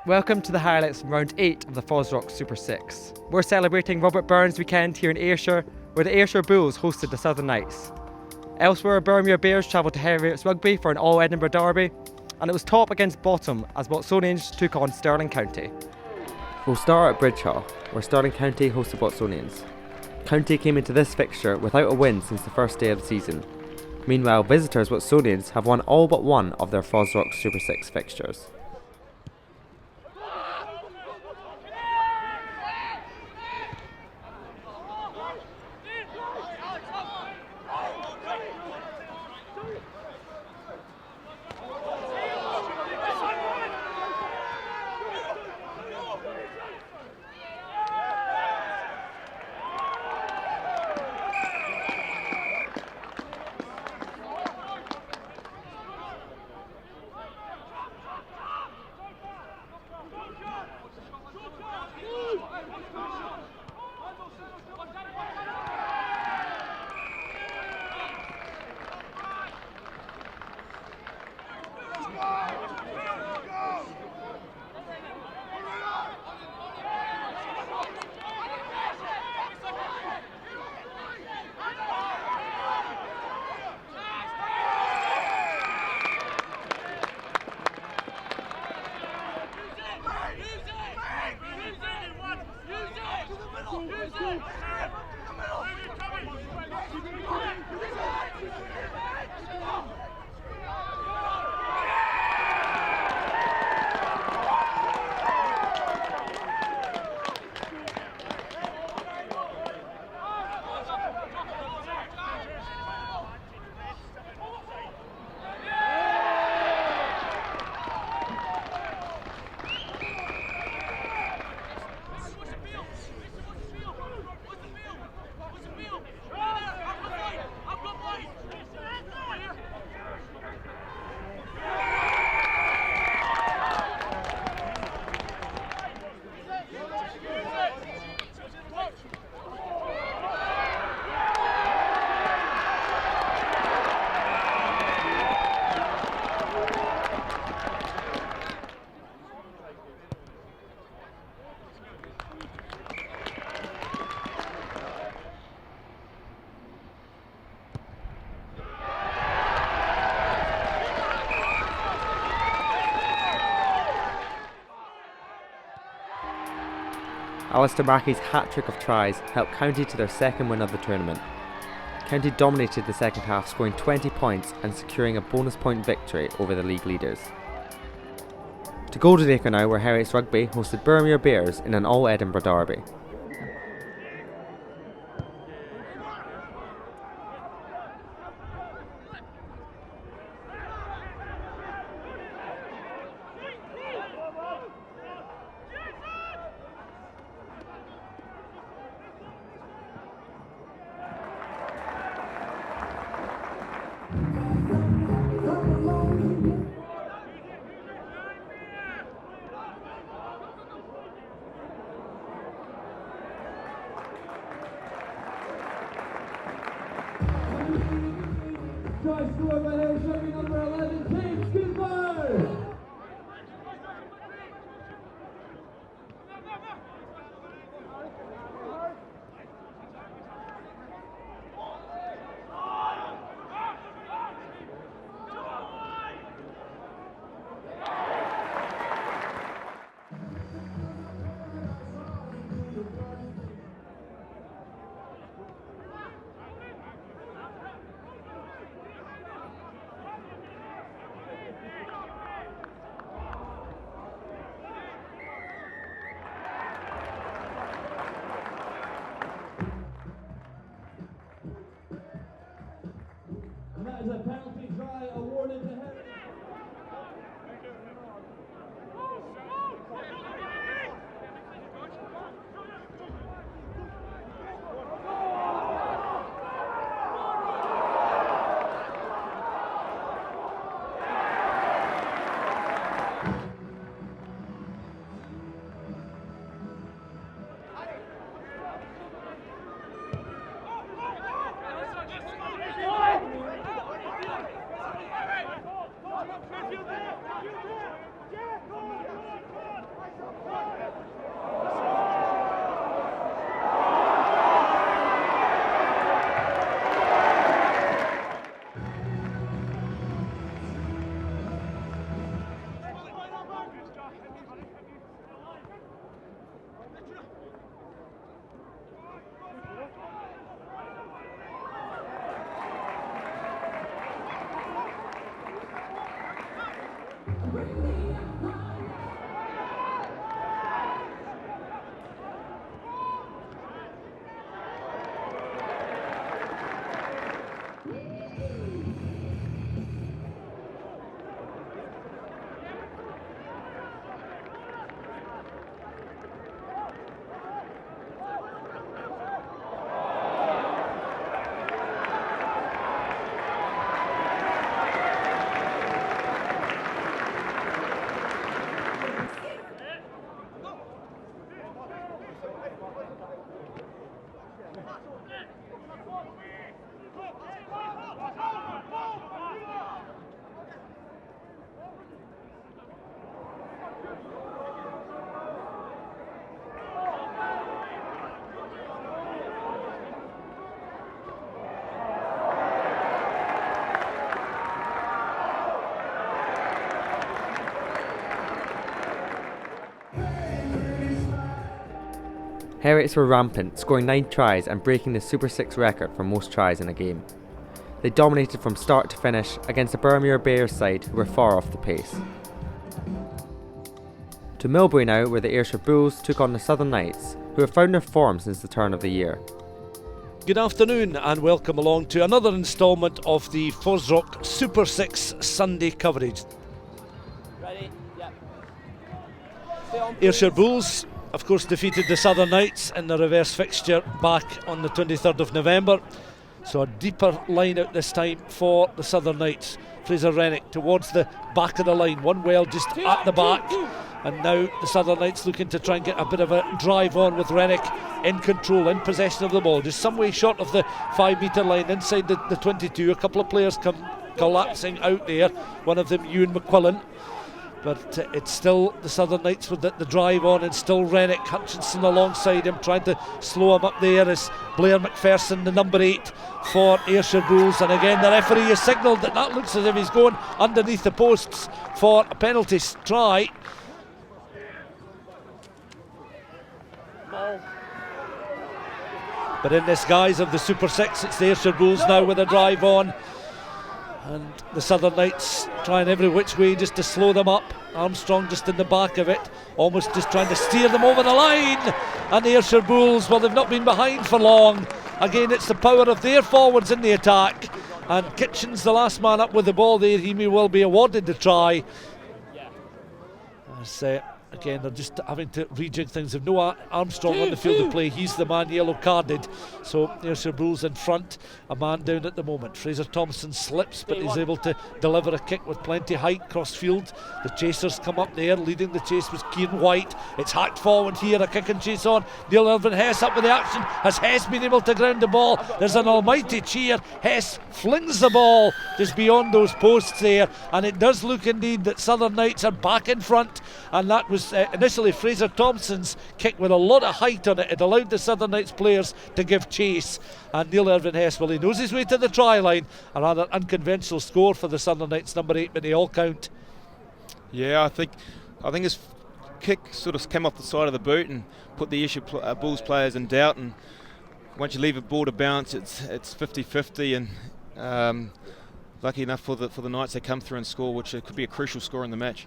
Welcome to the highlights from round 8 of the FOSROC Super6. We're celebrating Robert Burns weekend here in Ayrshire, where the Ayrshire Bulls hosted the Southern Knights. Elsewhere, Boroughmuir Bears travelled to Heriots Rugby for an all-Edinburgh derby, and it was top against bottom as Watsonians took on Stirling County. We'll start at Bridgehall, where Stirling County hosted Watsonians. County came into this fixture without a win since the first day of the season. Meanwhile, visitors Watsonians have won all but one of their FOSROC Super6 fixtures. Alistair Mackey's hat-trick of tries helped County to their second win of the tournament. County dominated the second half, scoring 20 points and securing a bonus point victory over the league leaders. To Golden Acre now, where Heriots Rugby hosted Boroughmuir Bears in an all-Edinburgh derby. Try scored by Irish Rugby number 11, James Cooper! Heriots were rampant, scoring 9 tries and breaking the Super 6 record for most tries in a game. They dominated from start to finish against the Boroughmuir Bears side, who were far off the pace. To Millbury now, where the Ayrshire Bulls took on the Southern Knights, who have found their form since the turn of the year. Good afternoon and welcome along to another instalment of the FOSROC Super6 Sunday coverage. Ready? Yep. Ayrshire Bulls, of course, defeated the Southern Knights in the reverse fixture back on the 23rd of November. So a deeper line out this time for the Southern Knights. Fraser Rennick towards the back of the line, one well just at the back. And now the Southern Knights looking to try and get a bit of a drive on with Rennick in control, in possession of the ball. Just some way short of the 5 metre line inside the 22. A couple of players come collapsing out there. One of them, Ewan McQuillan. But it's still the Southern Knights with the drive on, and still Rennick. Hutchinson alongside him trying to slow him up there is Blair McPherson, the number 8 for Ayrshire Bulls. And again the referee has signalled that looks as if he's going underneath the posts for a penalty try. But in this guise of the Super 6, it's the Ayrshire Bulls now with a drive on. And the Southern Knights trying every which way just to slow them up. Armstrong just in the back of it, almost just trying to steer them over the line. And the Ayrshire Bulls, well, they've not been behind for long. Again, it's the power of their forwards in the attack. And Kitchen's the last man up with the ball there. He may well be awarded the try. Again, they're just having to rejig things. They've no Armstrong on the field of play. He's the man yellow carded. So Ayrshire Bulls in front, a man down at the moment. Fraser Thompson slips, but he's able to deliver a kick with plenty height cross field. The chasers come up there. Leading the chase was Kieran White. It's hacked forward here, a kick and chase on. Neil Irvin Hess up with the action. Has Hess been able to ground the ball? There's an almighty cheer. Hess flings the ball just beyond those posts there, and it does look indeed that Southern Knights are back in front. And that was initially Fraser Thompson's kick with a lot of height on it. It allowed the Southern Knights players to give chase. And Neil Irvin Hess, well, he knows his way to the try line. A rather unconventional score for the Southern Knights, number 8, but they all count. Yeah, I think his kick sort of came off the side of the boot and put the Ayrshire Bulls players in doubt. And once you leave a ball to bounce, it's 50-50. And lucky enough for the Knights, they come through and score, which could be a crucial score in the match.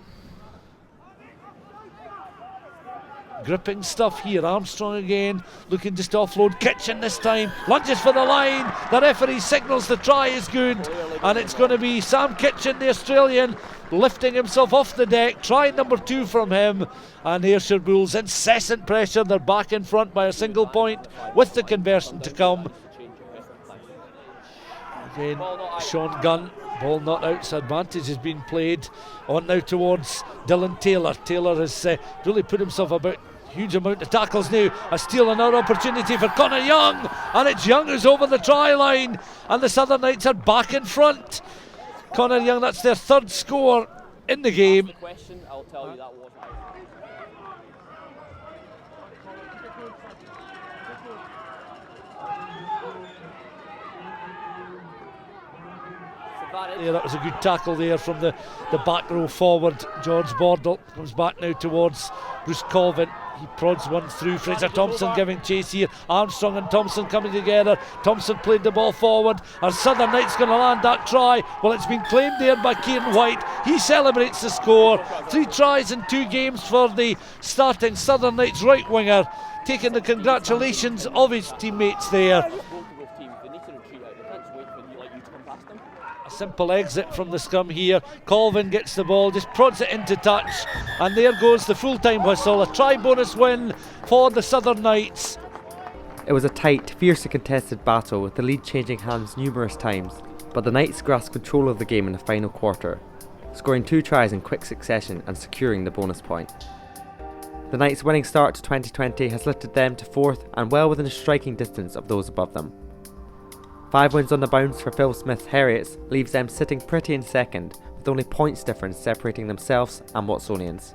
Gripping stuff here. Armstrong again looking just to offload. Kitchen this time lunges for the line. The referee signals the try is good, and it's going to be Sam Kitchen, the Australian, lifting himself off the deck. Try number 2 from him. And Ayrshire Bulls, incessant pressure. They're back in front by a single point with the conversion to come. Again, Sean Gunn. Ball not out, so advantage has been played on now towards Dylan Taylor. Taylor has really put himself about huge amount of tackles now. A steal, another opportunity for Connor Young, and it's Young who's over the try line, and the Southern Knights are back in front. Connor Young, that's their 3rd score in the game. I'll tell you that was Yeah, that was a good tackle there from the back row forward. George Bordle comes back now towards Bruce Colvin. He prods one through. Fraser Thompson giving chase here. Armstrong and Thompson coming together. Thompson played the ball forward. Are Southern Knights going to land that try? Well, it's been claimed there by Kieran White. He celebrates the score. 3 tries in 2 games for the starting Southern Knights right winger, taking the congratulations of his teammates there. Simple exit from the scrum here. Colvin gets the ball, just prods it into touch, and there goes the full-time whistle. A try bonus win for the Southern Knights. It was a tight, fiercely contested battle, with the lead changing hands numerous times, but the Knights grasped control of the game in the final quarter, scoring 2 tries in quick succession and securing the bonus point. The Knights' winning start to 2020 has lifted them to 4th and well within striking distance of those above them. 5 wins on the bounce for Phil Smith's Heriots leaves them sitting pretty in 2nd, with only points difference separating themselves and Watsonians.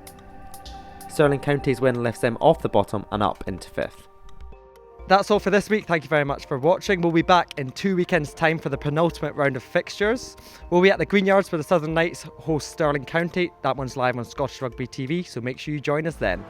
Stirling County's win lifts them off the bottom and up into 5th. That's all for this week. Thank you very much for watching. We'll be back in 2 weekends' time for the penultimate round of fixtures. We'll be at the Green Yards where the Southern Knights host Stirling County. That one's live on Scottish Rugby TV, so make sure you join us then.